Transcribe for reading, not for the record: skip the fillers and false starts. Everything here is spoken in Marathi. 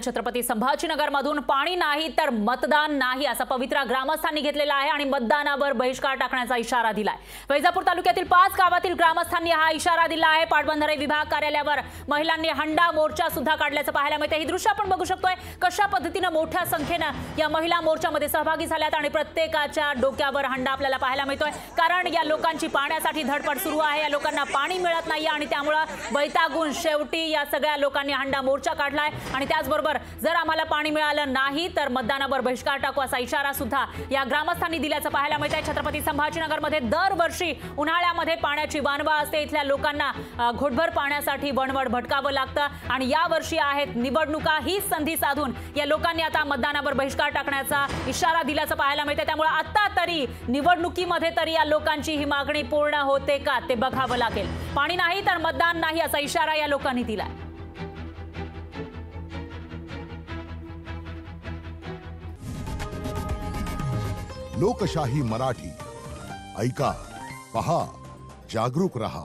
छत्रपती संभाजीनगरमधून पाणी नाही तर मतदान नाही असा पवित्रा ग्रामस्थांनी घेतलेला आहे आणि मतदानावर बहिष्कार टाकण्याचा इशारा दिलाय। वैजापूर तालुक्यातील 5 गावातील ग्रामस्थांनी हा इशारा दिला आहे। पाटबंधारे विभाग कार्यालयावर महिलांनी हंडा मोर्चा सुद्धा काढल्याचं पाहायला मिळतं। ही दृश्य आपण बघू शकतोय कशा पद्धतीने मोठ्या संख्येने या महिला मोर्चामध्ये सहभागी झाल्यात आणि प्रत्येकाच्या डोक्यावर हंडा आपल्याला पाहायला मिळतोय, कारण या लोकांची पाण्यासाठी धडपड सुरू आहे। या लोकांना पाणी मिळत नाही आणि त्यामुळे वैतागून शेवटी या सगळ्या लोकांनी हंडा मोर्चा काढलाय आणि त्याचबरोबर जर आम्हाला पाणी मिळालं नाही तर मतदानावर बहिष्कार टाकू असा इशारा सुद्धा या ग्रामस्थांनी दिल्याचं पाहायला मिळतंय। छत्रपती संभाजीनगरमध्ये दरवर्षी उन्हाळ्यामध्ये पाण्याची वानवा असते। इथल्या लोकांना घोटभर पाण्यासाठी वणवण भटकावं लागतं आणि या वर्षी आहेत निवडणुका, ही संधी साधून या लोकांनी आता मतदानावर बहिष्कार टाकण्याचा इशारा दिल्याचं पाहायला मिळतंय। त्यामुळे आता तरी निवडणुकीमध्ये तरी या लोकांची ही मागणी पूर्ण होते का ते बघावं लागेल। पाणी नाही तर मतदान नाही असा इशारा या लोकांनी दिलाय। लोकशाही मराठी ऐका, पहा, जागरूक रहा।